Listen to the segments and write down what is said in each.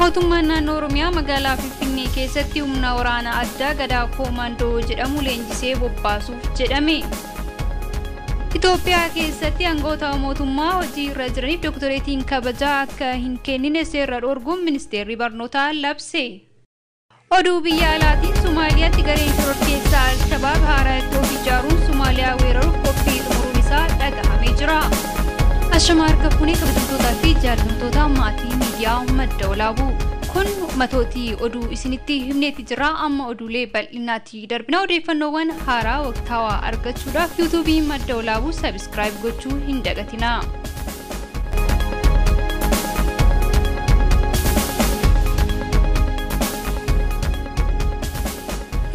mootummaan naannoo Oromiyaa magaalaa Finfinnee keessatti humna waraanaa addaa gadaa koomandoo jedhamu leenjisee bobbaasuuf jedhame. Itoophiyaa keessatti aangoota mootummaa hojii irra jiraniif doktoreetiin kabajaa akka hin kennine seera dhorkuun ministeerri barnootaa labse. Oduu biyya alaatiin Somaaliyaatti gareen shororkeessaa Al-Shabaab haaraa iddoo ijaaruun Somaaliyaa weeraruuf qophii xumuruun isaa dhagahamee jira. Ashama harka fuunee kabajamtootaa fi jaallatamtoota maatii miidiyaa madda olaabuu. Kun matootii oduu isinitti himneeti jira amma oduulee bal'inaatti darbina odeeffannoowwan haaraa waqtaawaa argachuudhaaf yuutuubii madda olaabuu sabiskiraayib gochuu hin dagatina.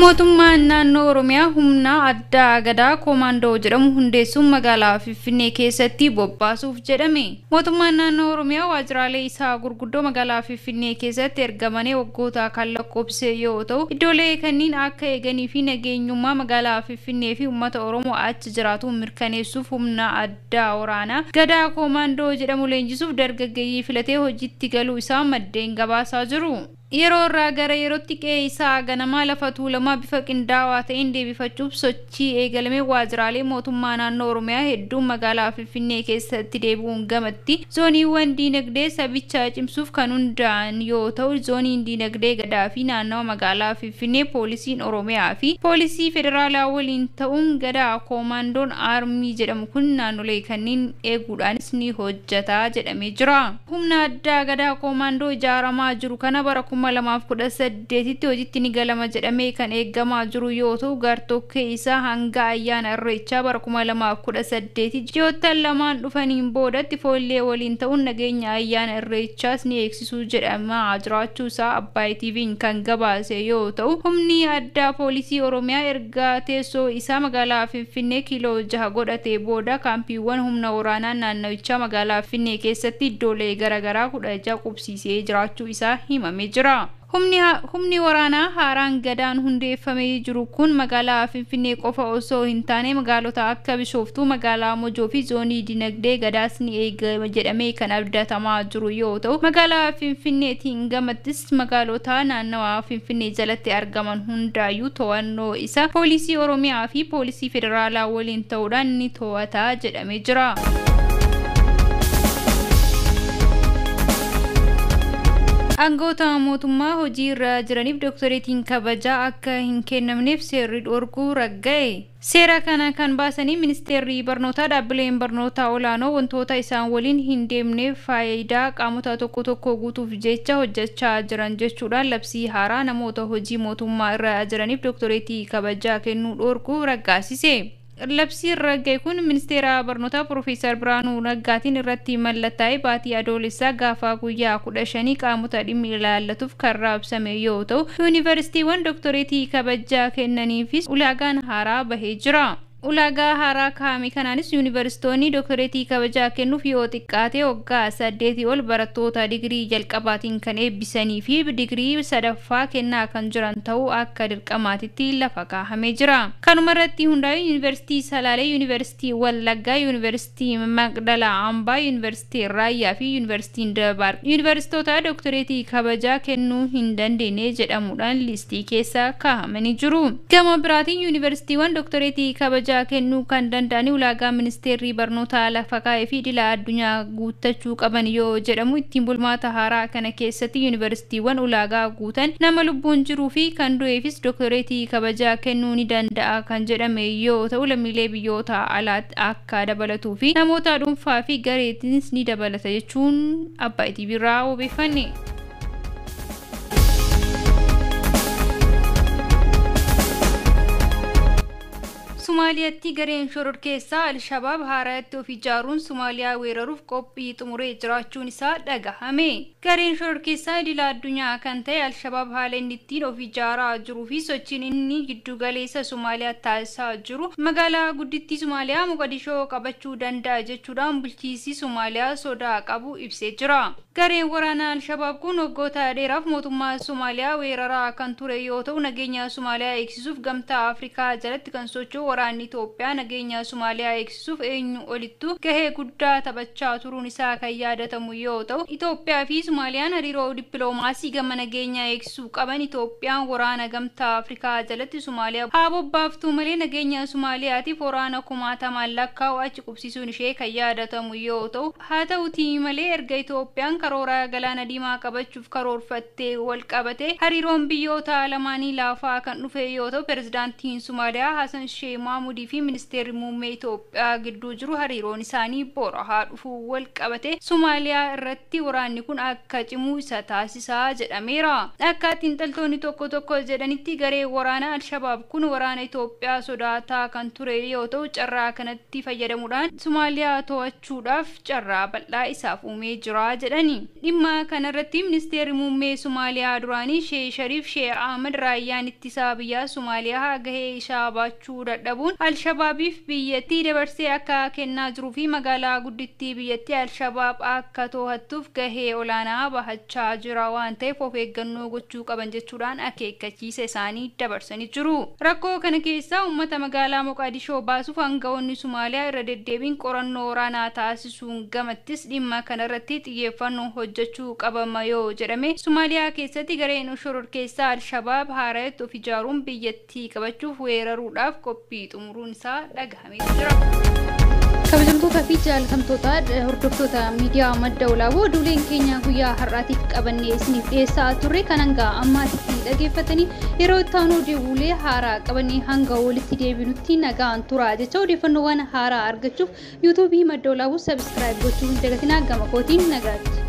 mootummaan naannoo Oromiyaa humna addaa gadaa koomandoo jedhamu hundeessuun magaalaa Finfinnee keessatti bobbaasuuf jedhame. Mootummaan naannoo Oromiyaa waajjiraalee isaa gurguddoo magaalaa Finfinnee keessatti ergamanii waggoota kan lakkoofse yoo ta'u, iddoolee kanneen akka eeganii fi nageenyummaa magaalaa Finfinnee fi uummata Oromoo achi jiraatu mirkaneessuuf humna addaa waraanaa gadaa koomandoo jedhamu leenjisuuf dargaggeeyyii filatee hojiitti galuu isaa maddeen gabaasaa jiru. Yeroo irraa gara yerootti qe'ee isaa ganamaa lafa tuulamaa bifa qindaawaa ta'een deebifachuuf sochii eegalame waajjiraalee mootummaa naannoo Oromiyaa hedduun magaalaa Finfinnee keessatti deebi'uun gamatti zooniiwwan diinagdee sabichaa cimsuuf kan hundaa'an yoo ta'u, zooniin diinagdee gadaa fi naannoo magaalaa Finfinnee poolisiin Oromiyaa fi poolisii federaalaa waliin ta'uun gadaa koomandoon aarmii jedhamu kun naannolee kanneen eeguudhaanis ni hojjetaa jedhamee jira. Humna addaa gadaa koomandoo ijaaramaa jiru kana bara 2018tti hojiitti ni galama jedhamee kan eegamaa jiru yoo ta'u, gartokkee isaa hanga ayyaana Irreechaa bara 2018 ji'oottan lamaan dhufaniin boodatti foollee waliin ta'uun nageenya ayyaana Irreechaas ni eegsisuu jedhamaa jiraachuu isaa Abbaay TV'n kan gabaase yoo ta'u, humni addaa poolisii Oromiyaa erga teessoo isaa magaalaa Finfinnee kiiloo 6 godhatee booda kaampiiwwan humna waraanaa naannawichaa magaalaa Finfinnee keessatti iddoolee garaagaraa 16 qubsiisee jiraachuu isaa himamee jira. Humni waraanaa haaraan gadaan hundeeffamee jiru kun magaalaa Finfinnee qofa osoo hin taane magaalota akka Bishooftuu, magaalaa Mojoo fi zoonii dinagdee gadaas ni eegama jedhamee kan abdatamaa jiru yoo ta'u, magaalaa Finfinneetiin gamattis magaalota naannawaa Finfinnee jalatti argaman hundaayyuu to'annoo isaa poolisii Oromiyaa fi poolisii federaalaa waliin ta'uudhaan ni to'ata jedhamee jira. Aangoota mootummaa hojii irra jiraniif doktoreetiin kabajaa akka hin kennamneef seerri dhorkuu ragga'e. Seera kana kan baasanii ministeerri barnootaa dhaabbileen barnootaa olaanoo wantoota isaan waliin hin deemneef faayidaa qaamota tokko tokko guutuuf jecha hojjechaa jiran jechuudhaan labsii haaraa namoota hojii mootummaa irra jiraniif doktoreetii kabajaa kennuu dhorkuu raggaasise. Labsiin ragga'e kun ministeera barnootaa Profeesar Biraanuu Naggaatiin irratti mallattaa'ee baatii adoolessaa gaafa guyyaa 15 qaamota dhimmi ilaallatuuf kan raabsame yoo ta'u, yuunivarsiitiiwwan doktoreetii kabajaa kennaniifis ulaagaan haaraa bahee jira. Ulaagaa haaraa kaa'ame kanaanis yuunivarsiitoonni doktoreetii kabajaa kennuuf yoo xiqqaate waggaa 8 ol barattoota digirii jalqabaatiin kan eebbisanii fi digirii sadaffaa kennaa kan jiran ta'uu akka dirqamaatitti lafa kaa'amee jira. Kanuma irratti hundaa'uun yuunivarsiitii Salaalee, yuunivarsiitii Wallaggaa, yuunivarsiitii Magdalaa Ambaa, yuunivarsiitii Raayyaa fi yuunivarsiitiin Dabaarq yuunivarsiitoota doktoreetii kabajaa kennuu hin dandeenye jedhamuudhaan listii keessa kaa'amanii jiru. Gama biraatiin yuunivarsiitiiwwan doktoreetii kabajaa kennuu kan danda'an ulaagaa ministeerri barnootaa lafa kaa'ee fi idila addunyaa guuttachuu qaban yoo jedhamu, ittiin bulmaata haaraa kana keessatti yuunivarsiitiiwwan ulaagaa guutan nama lubbuun jiruu fi kan du'eefis doktoreetii kabajaa kennuu ni danda'a kan jedhame yoo ta'u, lammiilee biyyoota alaatti akka dabalatuu fi namoota dhuunfaa fi gareetiinis ni dabalata jechuun Abbaay TV irraa odeeffanne. Somaaliyaatti gareen shororkeessaa Al-Shabaab haaraatti of ijaaruun Somaaliyaa weeraruuf qophii xumuree jiraachuun isaa dhagahame. Gareen shororkeessaa idila addunyaa kan ta'e Al-Shabaab haala inni ittiin of ijaaraa jiruu fi sochiin inni giddu galeessa Somaaliyaa taasisaa jiru magaalaa guddittii Somaaliyaa Mogadishoo qabachuu danda'a jechuudhaan bulchiinsi Somaaliyaa sodaa qabu ibsee jira. Gareen waraanaa Al-Shabaab kun waggoota dheeraaf mootummaa Somaaliyaa weeraraa kan ture yoo ta'u, nageenya Somaaliyaa eegsisuuf gamtaa Afrikaa jalatti kan socho'u waraanni Itoophiyaa nageenya Somaaliyaa eegsisuuf eenyu olittu gahee guddaa taphachaa turuun isaa kan yaadatamu yoo ta'u Itoophiyaa fi Somaaliyaan hariiroo dippiloomaasii gama nageenya eegsisuu qaban Itoophiyaan waraana gamtaa Afrikaa jalatti Somaaliyaa haa bobbaaftu malee nageenya Somaaliyaatiif waraana kumaatamaan lakkaa'u achi qubsiisuun ishee kan yaadatamu yoo ta'u haa ta'utii malee erga Itoophiyaan karoora galaana diimaa qabachuuf karoorfattee wal qabate hariiroon biyyoota lamaanii laafaa kan dhufe yoo ta'u pirezidaantiin Somaaliyaa Hassan Sheikh Mahmudii fi ministeerri muummee Itoophiyaa gidduu jiru hariiroon isaanii bora haa dhufu wal qabate Somaaliyaa irratti waraanni kun akka cimu isa taasisaa jedhameera. Akka xiinxaltoonni tokko jedhanitti garee waraana Al-Shabaab kun waraana Itoophiyaa sodaataa kan ture yoo ta'u carraa kanatti fayyadamuudhaan Somaaliyaa to'achuudhaaf carraa bal'aa isaaf uumee jira jedhani. Dhimma kanarratti ministeerri muummee Somaaliyaa duraanii Sheikh Sharif Sheikh Ahmed raayyaan ittisaa biyya Somaaliyaa gahee isaa baachuu dadhabuun Al-Shabaabiif biyyattii dabarsee akka kennaa jiruu fi magaalaa guddittii biyyattii Al-Shabaab akka to'attuuf gahee olaanaa bahachaa jira waan ta'eef of eeggannoo gochuu qaban jechuudhaan akeekkachiisa isaanii dabarsanii jiru. Rakkoo kana keessaa uummata magaalaa Moqaadishoo baasuuf aangawoonni Somaaliyaa irra deddeebiin qorannoo waraanaa taasisuun gamattis dhimma kanarratti xiyyeeffannoo hojjechuu qabama yoo jedhame Somaaliyaa keessatti gareen shororkeessaa Al-Shabaab haaraatti of ijaaruun biyyattii qabachuuf weeraruudhaaf qophii xumuruun isaa dhagahamee jira. kabajamtoota fi jaallatamtoota hordoftoota miidiyaa madda olaaboo duuleen keenya guyyaa har'aatiif qabannee isiniif dhiyeessaa turre kan hanga ammaatti dhageeffatanii yeroo itti aanu deebi'uulee haaraa qabannee hanga walitti deebinutti nagaan tura jecha odeeffannoowwan haaraa argachuuf yuutuubii madda olaaboo sabskiraayib gochuu hin dagatinaa gama kootiin nagaatti.